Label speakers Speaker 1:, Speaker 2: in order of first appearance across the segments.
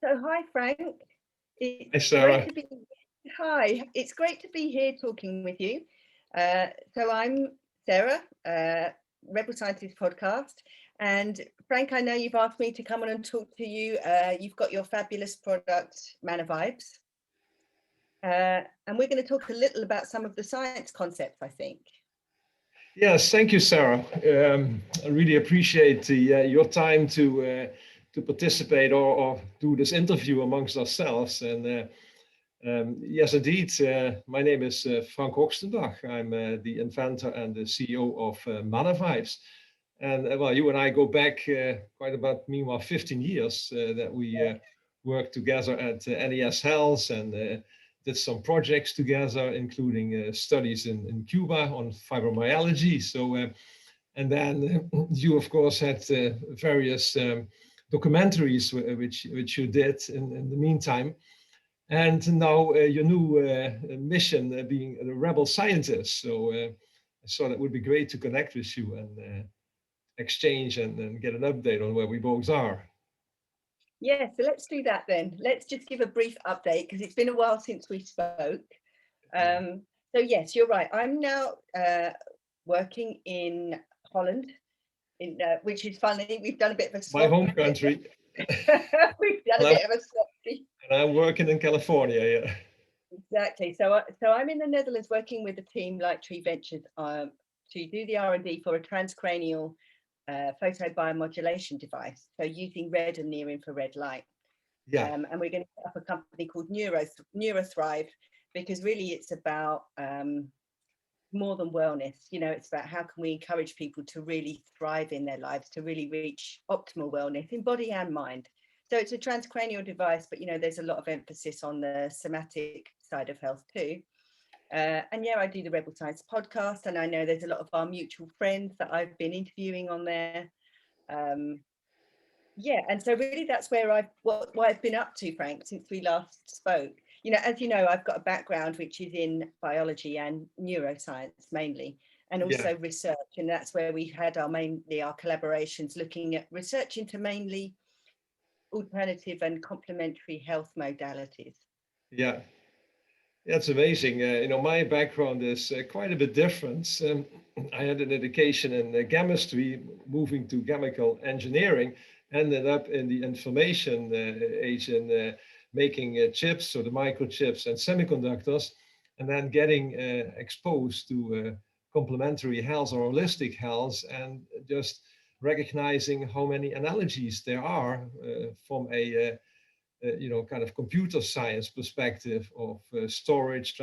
Speaker 1: So hi, Frank. It's
Speaker 2: Hi, Sarah.
Speaker 1: great to be. Hi, it's great to be here talking with you. So I'm Sarah, Rebel Scientist podcast, and Frank, I know you've asked me to come on and talk to you. You've got your fabulous product, Manna Vibes, and we're going to talk a little about some of the science concepts, I think.
Speaker 2: Yes, thank you, Sarah. I really appreciate your time to participate or do this interview amongst ourselves. And yes, indeed, my name is Frank Hochstenbach. I'm the inventor and the CEO of Manna Vibes. And well, you and I go back quite about, meanwhile, 15 years that we worked together at NES Health and did some projects together, including studies in Cuba on fibromyalgia. So, and then you, of course, had various documentaries which you did in the meantime. And now your new mission being a rebel scientist. So I thought it would be great to connect with you and exchange and get an update on where we both are.
Speaker 1: Yeah, so let's do that then. Let's just give a brief update because it's been a while since we spoke. So yes, you're right. I'm now working in Holland, which is funny. We've done a bit of a swap.
Speaker 2: My home country.
Speaker 1: We've done a bit of a swap.
Speaker 2: And I'm working in California, yeah.
Speaker 1: Exactly. So I'm in the Netherlands working with a team like Tree Ventures to do the R&D for a transcranial photobiomodulation device. So using red and near infrared light.
Speaker 2: Yeah.
Speaker 1: And we're going to set up a company called NeuroThrive, because really it's about more than wellness. You know, it's about how can we encourage people to really thrive in their lives, to really reach optimal wellness in body and mind. So it's a transcranial device, but, you know, there's a lot of emphasis on the somatic side of health too. And yeah, I do the Rebel Science podcast, and I know there's a lot of our mutual friends that I've been interviewing on there. Yeah, and so really that's where what I've been up to, Frank, since we last spoke. You know, as you know, I've got a background which is in biology and neuroscience mainly, and also research, and that's where we had our collaborations looking at research into mainly alternative and complementary health modalities.
Speaker 2: Yeah. That's amazing. You know, my background is quite a bit different. I had an education in chemistry, moving to chemical engineering, ended up in the information age in making chips, so the microchips and semiconductors, and then getting exposed to complementary health or holistic health, and just recognizing how many analogies there are from a you know, kind of computer science perspective of storage,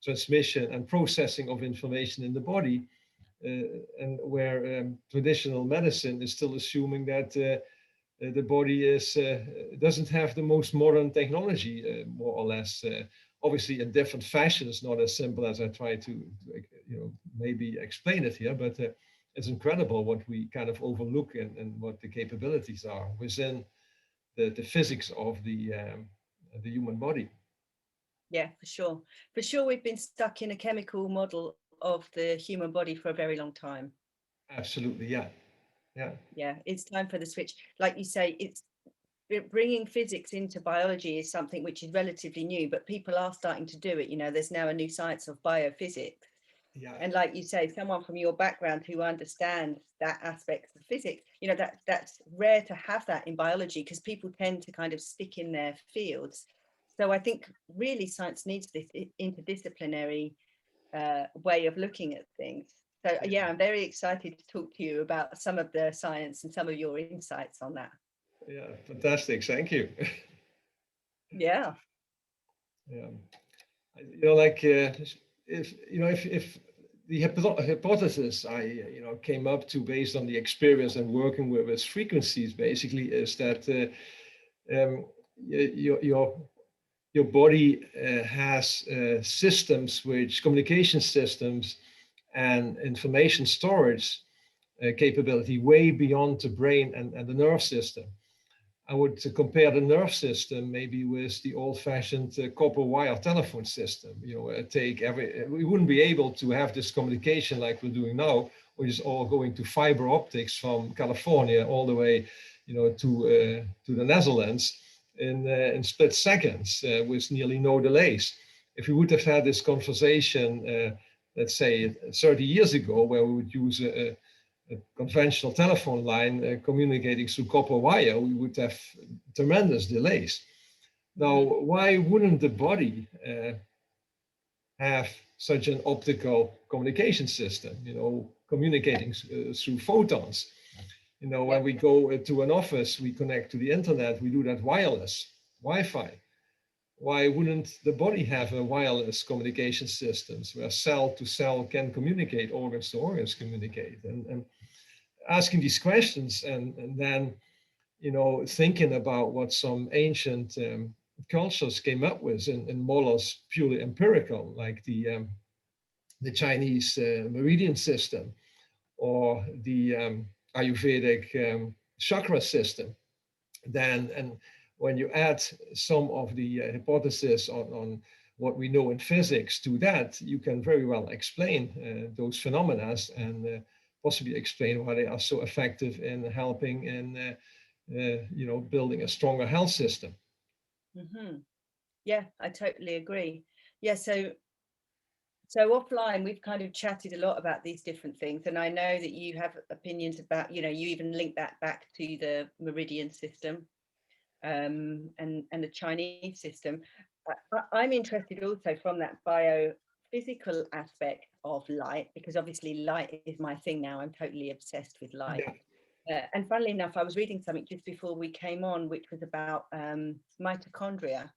Speaker 2: transmission, and processing of information in the body, and where traditional medicine is still assuming that the body doesn't have the most modern technology, more or less. Obviously, in different fashions, not as simple as I try to, you know, maybe explain it here, but it's incredible what we kind of overlook and what the capabilities are within the physics of the human body.
Speaker 1: Yeah, for sure. For sure, we've been stuck in a chemical model of the human body for a very long time.
Speaker 2: Absolutely, yeah. Yeah.
Speaker 1: Yeah, it's time for the switch. Like you say, it's bringing physics into biology is something which is relatively new, but people are starting to do it. You know, there's now a new science of biophysics.
Speaker 2: Yeah.
Speaker 1: And like you say, someone from your background who understands that aspect of physics, you know, that's rare to have that in biology, because people tend to kind of stick in their fields. So I think really science needs this interdisciplinary way of looking at things. So yeah, I'm very excited to talk to you about some of the science and some of your insights on that.
Speaker 2: Yeah, fantastic. Thank you.
Speaker 1: Yeah.
Speaker 2: Yeah. You know, like if you know, if the hypothesis I came up to based on the experience and working with frequencies basically is that your body has systems, which communication systems and information storage capability way beyond the brain and the nerve system. I would compare the nerve system maybe with the old-fashioned copper wire telephone system. You know, we wouldn't be able to have this communication like we're doing now, which is all going to fiber optics from California all the way, you know, to the Netherlands. in split seconds with nearly no delays. If we would have had this conversation, let's say 30 years ago, where we would use a conventional telephone line communicating through copper wire, we would have tremendous delays. Now, why wouldn't the body have such an optical communication system, communicating through photons? When we go to an office, we connect to the internet, we do that wireless, Wi-Fi. Why wouldn't the body have a wireless communication systems where cell to cell can communicate, organs to organs communicate? And asking these questions and then, thinking about what some ancient cultures came up with in models purely empirical, like the Chinese meridian system or the Ayurvedic chakra system. Then, and when you add some of the hypotheses on what we know in physics to that, you can very well explain those phenomena and possibly explain why they are so effective in helping in building a stronger health system.
Speaker 1: Yeah, I totally agree. Yeah, so offline, we've kind of chatted a lot about these different things, and I know that you have opinions about, you even link that back to the meridian system and the Chinese system. I'm interested also from that biophysical aspect of light, because obviously light is my thing now. I'm totally obsessed with light. Yeah. And funnily enough, I was reading something just before we came on, which was about mitochondria.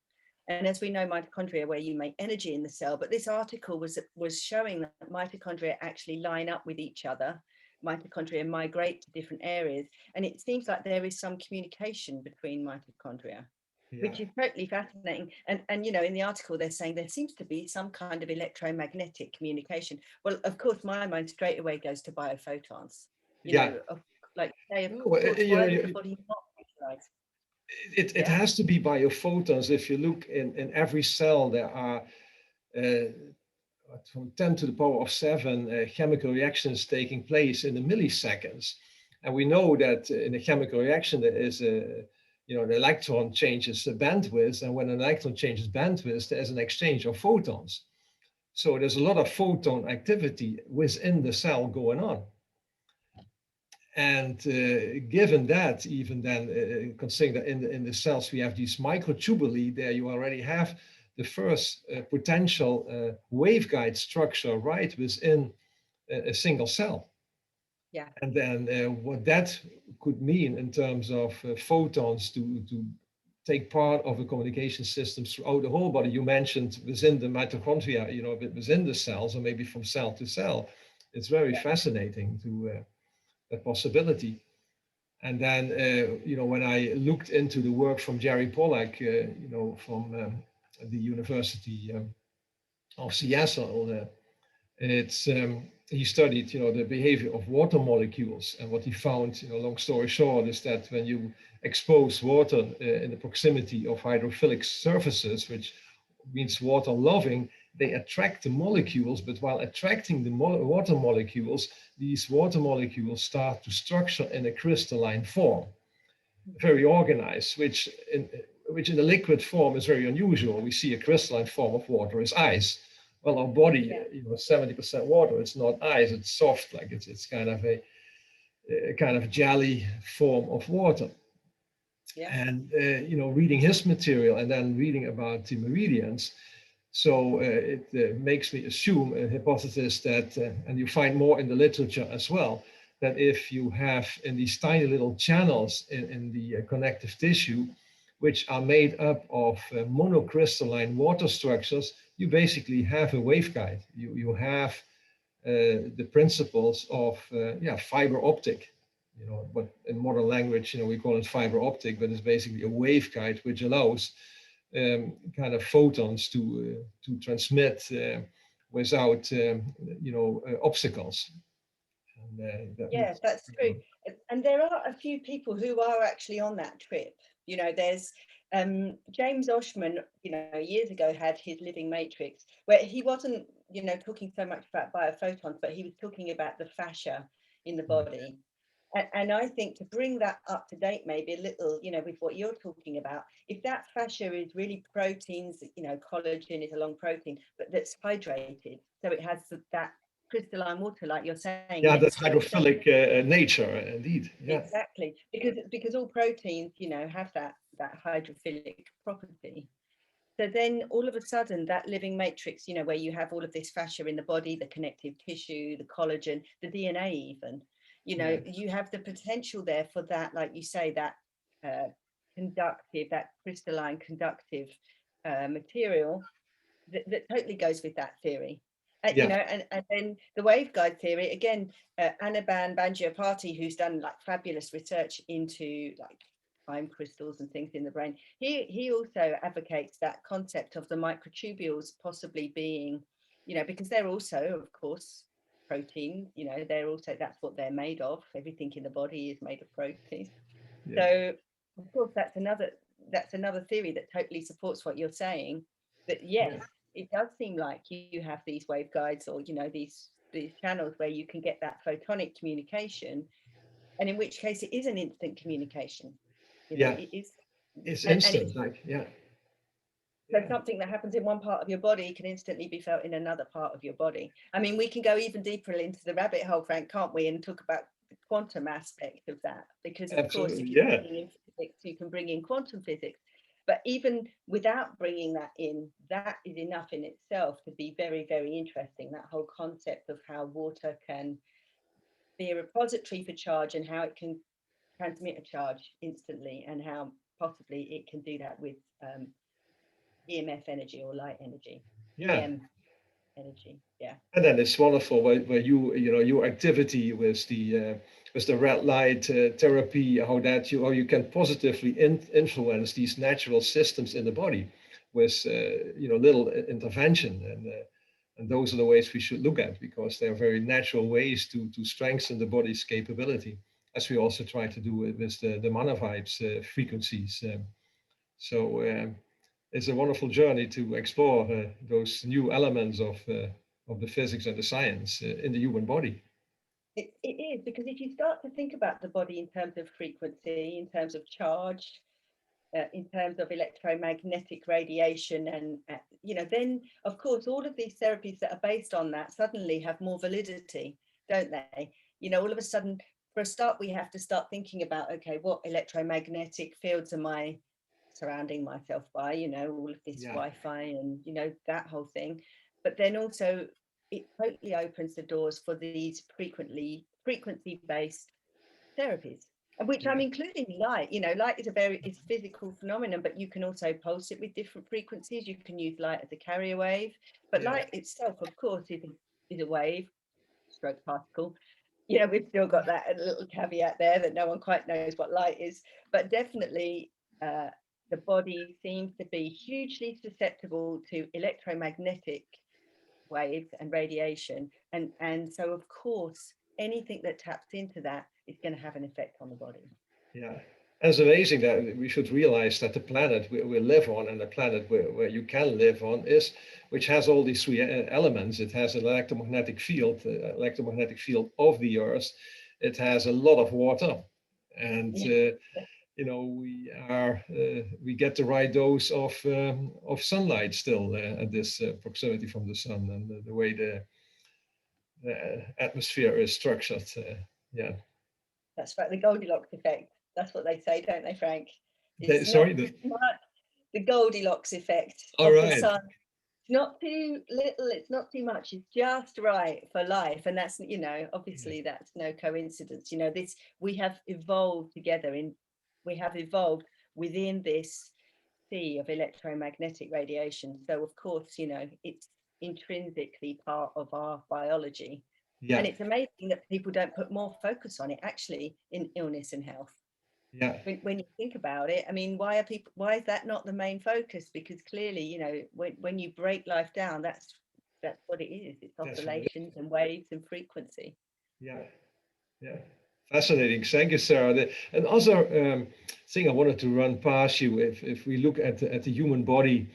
Speaker 1: And as we know, mitochondria, where you make energy in the cell, but this article was showing that mitochondria actually line up with each other. Mitochondria migrate to different areas, and it seems like there is some communication between mitochondria, which is totally fascinating. And in the article, they're saying there seems to be some kind of electromagnetic communication. Well, of course, my mind straight away goes to biophotons. Like say, of course, why would the body not utilize?
Speaker 2: It has to be biophotons. If you look in every cell, there are from 10 to the power of 7 chemical reactions taking place in the milliseconds. And we know that in a chemical reaction, there is an electron changes bandwidth. And when an electron changes bandwidth, there's an exchange of photons. So there's a lot of photon activity within the cell going on. And given that, even then, considering that in the cells we have these microtubuli, there you already have the first potential waveguide structure right within a single cell.
Speaker 1: Yeah.
Speaker 2: And then what that could mean in terms of photons to take part of the communication systems throughout the whole body. You mentioned within the mitochondria, within the cells, or maybe from cell to cell. It's very fascinating to that possibility. And then, when I looked into the work from Jerry Pollack, from the University of Seattle, he studied, the behavior of water molecules. And what he found, long story short, is that when you expose water in the proximity of hydrophilic surfaces, which means water loving, they attract the molecules, but while attracting the water molecules, these water molecules start to structure in a crystalline form, very organized, which in a liquid form is very unusual. We see a crystalline form of water as ice. Well, our body, 70% water, it's not ice, it's soft, like it's kind of a kind of jelly form of water. Yeah. And, reading his material and then reading about the meridians, so it makes me assume a hypothesis that, and you find more in the literature as well, that if you have in these tiny little channels in the connective tissue, which are made up of monocrystalline water structures, you basically have a waveguide. You have the principles of fiber optic. But in modern language, we call it fiber optic, but it's basically a waveguide which allows kind of photons to transmit without obstacles. And,
Speaker 1: that's true. And there are a few people who are actually on that trip. There's James Oshman, years ago had his living matrix, where he wasn't, talking so much about biophotons, but he was talking about the fascia in the body. And I think to bring that up to date, maybe a little, with what you're talking about, if that fascia is really proteins, collagen is a long protein, but that's hydrated, so it has that crystalline water, like you're saying,
Speaker 2: Yeah, that
Speaker 1: next to it.
Speaker 2: hydrophilic nature, indeed. Yeah,
Speaker 1: Exactly, because all proteins, have that hydrophilic property. So then all of a sudden that living matrix, where you have all of this fascia in the body, the connective tissue, the collagen, the DNA even,
Speaker 2: yeah,
Speaker 1: you have the potential there for that, like you say, that conductive, that crystalline conductive material that totally goes with that theory.
Speaker 2: yeah,
Speaker 1: And then the waveguide theory, again, Anirban Bangiapati, who's done like fabulous research into like time crystals and things in the brain, he also advocates that concept of the microtubules possibly being, because they're also, of course, protein, they're also, that's what they're made of. Everything in the body is made of protein.
Speaker 2: yeah,
Speaker 1: So of course that's another theory that totally supports what you're saying, that yes,
Speaker 2: yeah,
Speaker 1: it does seem like you have these waveguides, or these channels where you can get that photonic communication, and in which case it is an instant communication,
Speaker 2: yeah.
Speaker 1: it is.
Speaker 2: It's
Speaker 1: And it's
Speaker 2: instant, like, yeah,
Speaker 1: so
Speaker 2: yeah,
Speaker 1: something that happens in one part of your body can instantly be felt in another part of your body. I mean, we can go even deeper into the rabbit hole, Frank, can't we, and talk about the quantum aspect of that, because of course
Speaker 2: absolutely,
Speaker 1: if you're
Speaker 2: yeah,
Speaker 1: bringing in physics, you can bring in quantum physics, but even without bringing that in, that is enough in itself to be very, very interesting, that whole concept of how water can be a repository for charge and how it can transmit a charge instantly, and how possibly it can do that with EMF energy or light energy,
Speaker 2: yeah.
Speaker 1: EM energy. Yeah.
Speaker 2: And then it's wonderful where you know your activity with the red light therapy, how you can positively influence these natural systems in the body with little intervention, and those are the ways we should look at, because they're very natural ways to strengthen the body's capability, as we also try to do it with the mana vibes frequencies. So it's a wonderful journey to explore those new elements of the physics and the science in the human body.
Speaker 1: It is, because if you start to think about the body in terms of frequency, in terms of charge, in terms of electromagnetic radiation, and then of course all of these therapies that are based on that suddenly have more validity, don't they? All of a sudden, for a start, we have to start thinking about, okay, what electromagnetic fields am I surrounding myself by, all of this
Speaker 2: Yeah,
Speaker 1: Wi-Fi and that whole thing. But then also it totally opens the doors for these frequency based therapies, and which I'm
Speaker 2: yeah,
Speaker 1: including light. Light is it's a physical phenomenon, but you can also pulse it with different frequencies. You can use light as a carrier wave, but
Speaker 2: yeah,
Speaker 1: light itself, of course, is a wave stroke particle. We've still got that little caveat there that no one quite knows what light is, but definitely uh, the body seems to be hugely susceptible to electromagnetic waves and radiation, and so of course anything that taps into that is going to have an effect on the body.
Speaker 2: yeah. And it's amazing that we should realize that the planet we live on, and the planet where you can live on, which has all these three elements. It has an electromagnetic field of the Earth. It has a lot of water, and
Speaker 1: Yeah,
Speaker 2: we get the right dose of sunlight still at this proximity from the sun, and the way the atmosphere is structured. Yeah.
Speaker 1: that's right, the Goldilocks effect, that's what they say, don't they, Frank? It's
Speaker 2: Sorry.
Speaker 1: not too much, the Goldilocks effect
Speaker 2: All
Speaker 1: of the
Speaker 2: right.
Speaker 1: sun. It's not too little, it's not too much, it's just right for life. And that's, obviously that's no coincidence. This, we have evolved together we have evolved within this sea of electromagnetic radiation. So of course, it's intrinsically part of our biology. And
Speaker 2: Yeah.
Speaker 1: it's amazing that people don't put more focus on it actually in illness and health.
Speaker 2: Yeah.
Speaker 1: When you think about it, I mean, why is that not the main focus? Because clearly, when you break life down, that's what it is. It's
Speaker 2: That's what it is.
Speaker 1: oscillations and waves and frequency.
Speaker 2: Yeah. Yeah. Fascinating. Thank you, Sarah. Another thing I wanted to run past you, if we look at the human body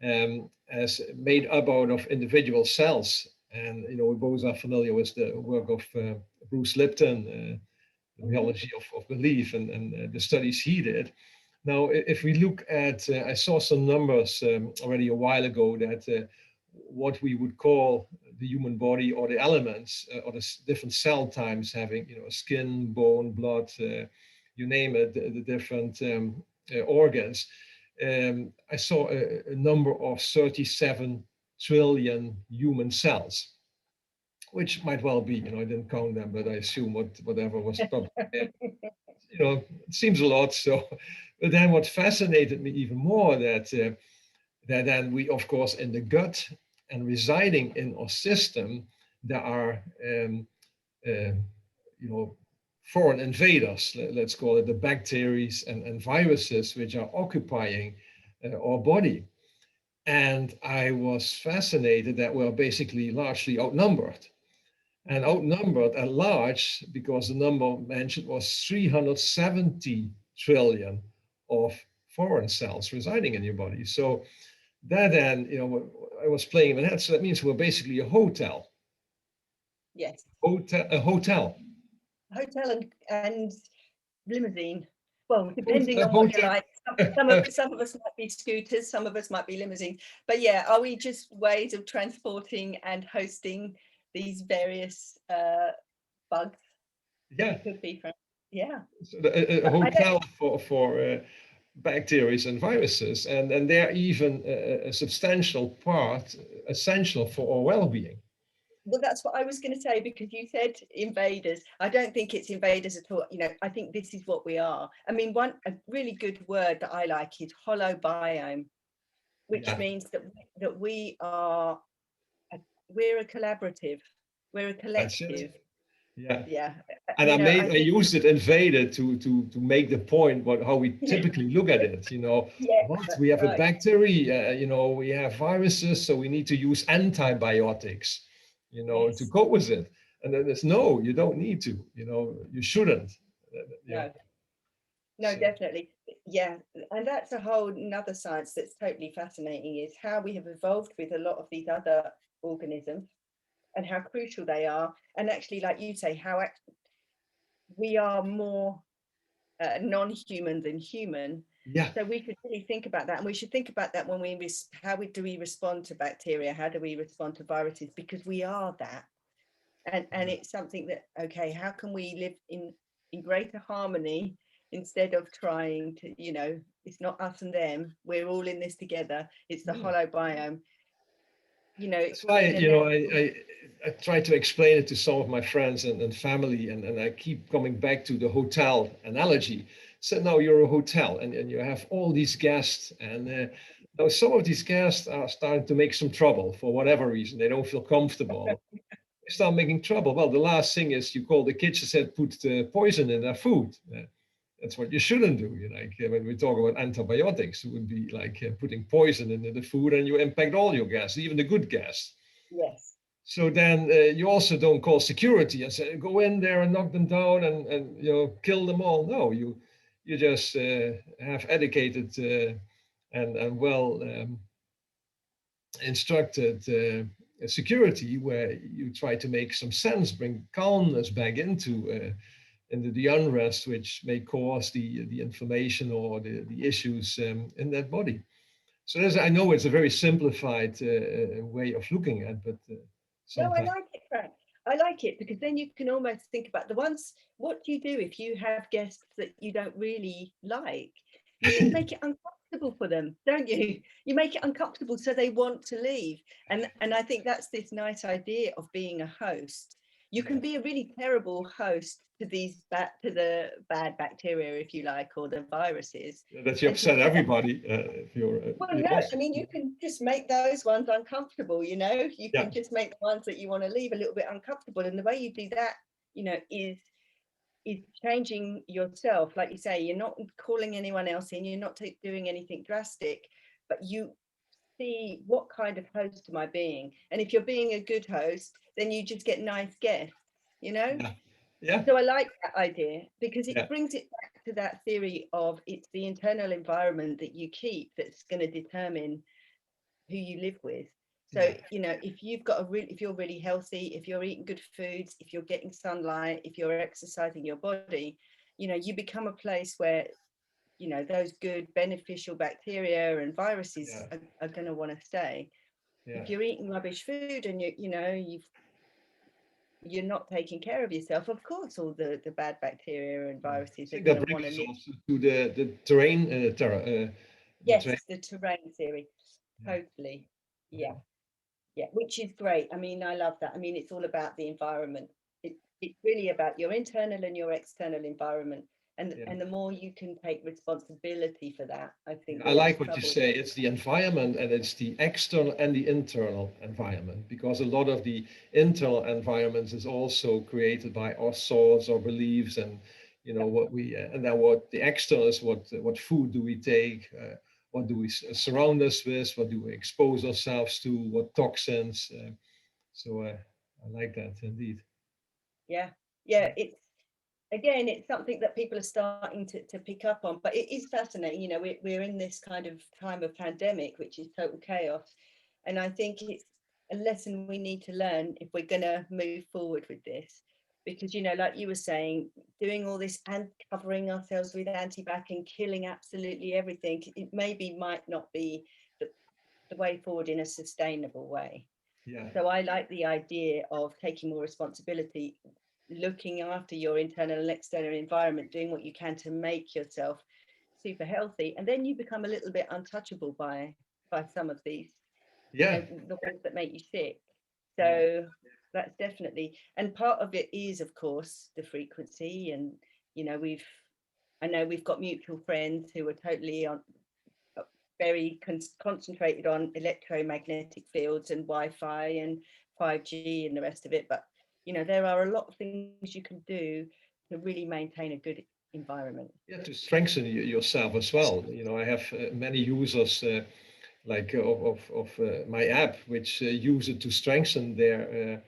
Speaker 2: as made up out of individual cells, and we both are familiar with the work of Bruce Lipton, theology of belief and the studies he did. Now, if we look at, I saw some numbers already a while ago that what we would call the human body or the elements or the different cell types having, skin, bone, blood, you name it, the different organs. I saw a number of 37 trillion human cells, which might well be, I didn't count them, but I assume whatever was probably, it seems a lot. So, but then what fascinated me even more that then we, of course, in the gut and residing in our system, there are, foreign invaders, let's call it the bacteria and viruses, which are occupying our body. And I was fascinated that we're basically largely outnumbered. And outnumbered at large because the number mentioned was 370 trillion of foreign cells residing in your body. So that then, I was playing in my head. So that means we're basically a hotel.
Speaker 1: Yes.
Speaker 2: A hotel.
Speaker 1: Hotel and limousine. Well, depending on what you like. Some of us might be scooters, some of us might be limousines. But yeah, are we just ways of transporting and hosting these various bugs?
Speaker 2: Yeah.
Speaker 1: It could be from, yeah.
Speaker 2: So a hotel for bacteria and viruses, and they're even a substantial part, essential for our well-being.
Speaker 1: Well, that's what I was going to say, because you said invaders. I don't think it's invaders at all. I think this is what we are. I mean, a really good word that I like is holobiome, which means that we're a collaborative, we're a collective. Yeah.
Speaker 2: And I used it invaded to make the point how we typically look at it. We have a bacteria, we have viruses, so we need to use antibiotics. To cope with it. And then there's no, you don't need to, you shouldn't.
Speaker 1: No, definitely. Yeah. And that's a whole another science that's totally fascinating, is how we have evolved with a lot of these other organisms and how crucial they are. And actually, like you say, how we are more non-human than human.
Speaker 2: Yeah.
Speaker 1: So we could really think about that, and we should think about that when do we respond to bacteria? How do we respond to viruses? Because we are that, and it's something that, okay, how can we live in greater harmony instead of trying to, it's not us and them. We're all in this together. It's the holobiome.
Speaker 2: That's why I try to explain it to some of my friends and family, and I keep coming back to the hotel analogy. So now you're a hotel and you have all these guests, and now some of these guests are starting to make some trouble for whatever reason. They don't feel comfortable. They start making trouble. Well, the last thing is you call the kitchen, said put poison in their food. That's what you shouldn't do. When we talk about antibiotics, it would be like putting poison in the food, and you impact all your guests, even the good guests.
Speaker 1: Yes.
Speaker 2: So then you also don't call security and say, go in there and knock them down and kill them all. No, you just have educated and well instructed security, where you try to make some sense, bring calmness back into the unrest which may cause the inflammation or the issues in that body. So I know it's a very simplified way of looking at, but
Speaker 1: no, I like it, Frank. I like it, because then you can almost think about what do you do if you have guests that you don't really like? You just make it uncomfortable for them, don't you? You make it uncomfortable so they want to leave. And I think that's this nice idea of being a host. You can be a really terrible host to the bad bacteria, if you like, or the viruses.
Speaker 2: That you upset everybody if you're.
Speaker 1: Well, no, I mean, you can just make those ones uncomfortable. You can just make the ones that you want to leave a little bit uncomfortable, and the way you do that, is changing yourself. Like you say, you're not calling anyone else in. You're not doing anything drastic, but you see what kind of host am I being, and if you're being a good host, then you just get nice guests. So I like that idea, because it brings it back to that theory of it's the internal environment that you keep that's going to determine who you live with. So, you know, if you've got if you're really healthy, if you're eating good foods, if you're getting sunlight, if you're exercising your body, you know, you become a place where, you know, those good beneficial bacteria and viruses are going to want to stay. If you're eating rubbish food and you know, you're not taking care of yourself, of course, all the bad bacteria and
Speaker 2: I
Speaker 1: viruses are
Speaker 2: think
Speaker 1: going
Speaker 2: that
Speaker 1: to want
Speaker 2: brings
Speaker 1: to
Speaker 2: us
Speaker 1: live.
Speaker 2: also to the terrain,
Speaker 1: Yes, the terrain theory.
Speaker 2: yeah.
Speaker 1: Totally. Yeah. Yeah, which is great. I mean, I love that. I mean, it's all about the environment. It's really about your internal and your external environment. And the more you can take responsibility for that, I think
Speaker 2: I
Speaker 1: the less
Speaker 2: like what you
Speaker 1: trouble.
Speaker 2: say. It's the environment and it's the external and the internal environment, because a lot of the internal environments is also created by our thoughts or beliefs, and you know what we and then what the external is, what food do we take, what do we surround us with, what do we expose ourselves to, what toxins. I like that indeed.
Speaker 1: Yeah. Yeah. It's something that people are starting to pick up on, but it is fascinating. You know, we're in this kind of time of pandemic, which is total chaos. And I think it's a lesson we need to learn if we're going to move forward with this. Because, you know, like you were saying, doing all this and covering ourselves with anti-bac and killing absolutely everything, it maybe might not be the way forward in a sustainable way.
Speaker 2: Yeah.
Speaker 1: So I like the idea of taking more responsibility, looking after your internal and external environment, doing what you can to make yourself super healthy, and then you become a little bit untouchable by some of these, you
Speaker 2: Yeah.
Speaker 1: know, the ones that make you sick.
Speaker 2: Yeah.
Speaker 1: So that's definitely, and part of it is, of course, the frequency. And you know, I know we've got mutual friends who are totally on very concentrated on electromagnetic fields and Wi-Fi and 5G and the rest of it. But you know, there are a lot of things you can do to really maintain a good environment.
Speaker 2: Yeah, to strengthen yourself as well. You know, I have many users of my app, which use it to strengthen their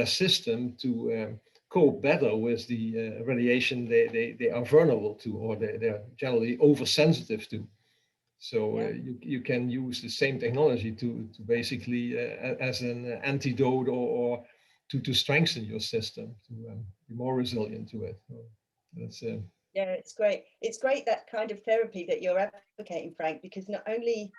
Speaker 2: system to cope better with the radiation they are vulnerable to, or they're generally oversensitive to. So you can use the same technology to basically as an antidote, or to strengthen your system, to be more resilient to it. So that's
Speaker 1: Yeah, it's great. It's great, that kind of therapy that you're advocating, Frank, because not only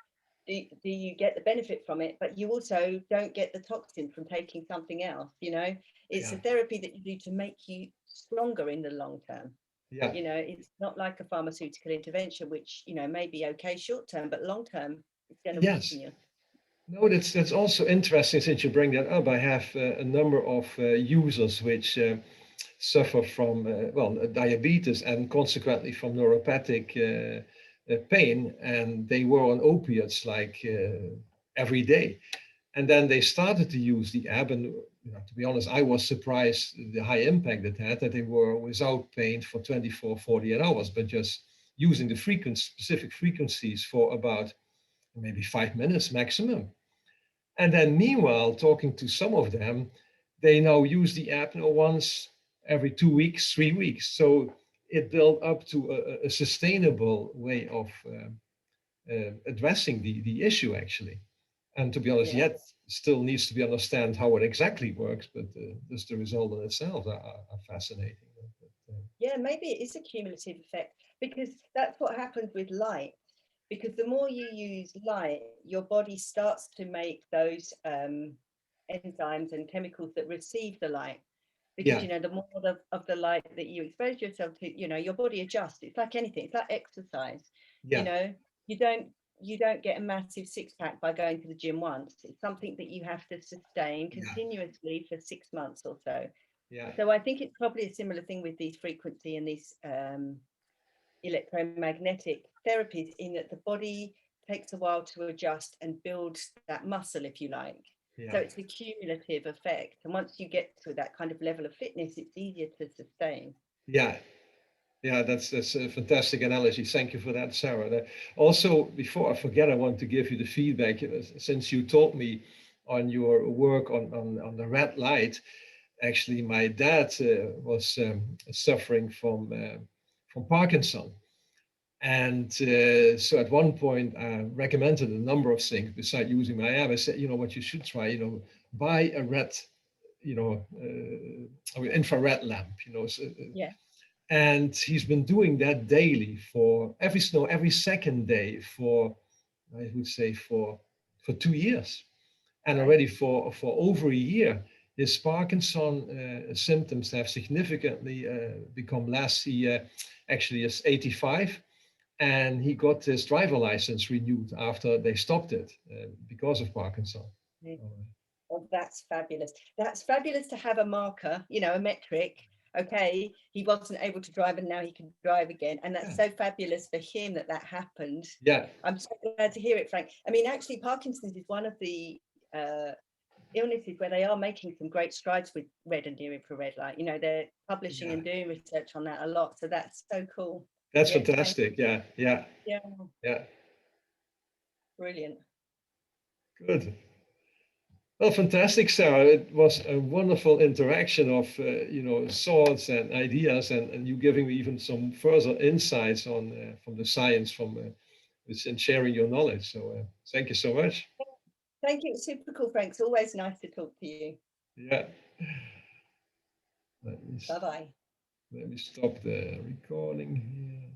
Speaker 1: do you get the benefit from it, but you also don't get the toxin from taking something else. You know, it's a therapy that you do to make you stronger in the long term.
Speaker 2: yeah.
Speaker 1: You know, it's not like a pharmaceutical intervention, which, you know, may be okay short term, but long term, it's going to
Speaker 2: Yes.
Speaker 1: weaken you.
Speaker 2: No, that's also interesting since you bring that up. I have a number of users which suffer from diabetes and consequently from neuropathic pain, and they were on opiates like every day. And then they started to use the app, and you know, to be honest, I was surprised the high impact it had, that they were without pain for 24, 48 hours, but just using the specific frequencies for about maybe 5 minutes maximum. And then meanwhile, talking to some of them, they now use the app, you know, once every 2 weeks, 3 weeks. So it built up to a sustainable way of addressing the issue, actually. And to be honest,
Speaker 1: Yeah.
Speaker 2: yet still needs to be understand how it exactly works, but just the result in itself are fascinating.
Speaker 1: Yeah, maybe it is a cumulative effect, because that's what happens with light. Because the more you use light, your body starts to make those enzymes and chemicals that receive the light. Because
Speaker 2: Yeah,
Speaker 1: you know, the more of the light that you expose yourself to, you know, your body adjusts. It's like anything. It's like exercise. You
Speaker 2: yeah,
Speaker 1: know, you don't get a massive six pack by going to the gym once. It's something that you have to sustain
Speaker 2: yeah,
Speaker 1: continuously for 6 months or so.
Speaker 2: yeah.
Speaker 1: So I think it's probably a similar thing with these frequency and these electromagnetic therapies, in that the body takes a while to adjust and build that muscle, if you like. So
Speaker 2: Yeah.
Speaker 1: it's a cumulative effect. And once you get to that kind of level of fitness, it's easier to sustain.
Speaker 2: Yeah, yeah, that's a fantastic analogy. Thank you for that, Sarah. Also, before I forget, I want to give you the feedback. Since you told me on your work on the red light, actually, my dad was suffering from Parkinson, And so at one point, I recommended a number of things besides using my app. I said, you know, what you should try, you know, buy a red, you know, infrared lamp, you know. So,
Speaker 1: Yeah.
Speaker 2: and he's been doing that daily for every second day for, I would say, for 2 years. And
Speaker 1: Right.
Speaker 2: already for over a year, his Parkinson symptoms have significantly become less. He actually is 85, and he got his driver license renewed after they stopped it because of Parkinson.
Speaker 1: Yeah. Oh, that's fabulous. That's fabulous to have a marker, you know, a metric. Okay, he wasn't able to drive and now he can drive again. And that's so fabulous for him that that happened.
Speaker 2: Yeah.
Speaker 1: I'm so glad to hear it, Frank. I mean, actually, Parkinson's is one of the illnesses where they are making some great strides with red and near infrared light. You know, they're publishing and doing research on that a lot. So that's so cool.
Speaker 2: That's fantastic. Yeah.
Speaker 1: Yeah.
Speaker 2: Yeah.
Speaker 1: Brilliant.
Speaker 2: Good. Well, fantastic, Sarah. It was a wonderful interaction of, you know, thoughts and ideas, and you giving me even some further insights on from the science and sharing your knowledge. So thank you so much.
Speaker 1: Thank you. It's super cool, Frank. It's always nice to talk to you.
Speaker 2: Yeah.
Speaker 1: Bye-bye.
Speaker 2: Let me stop the recording here.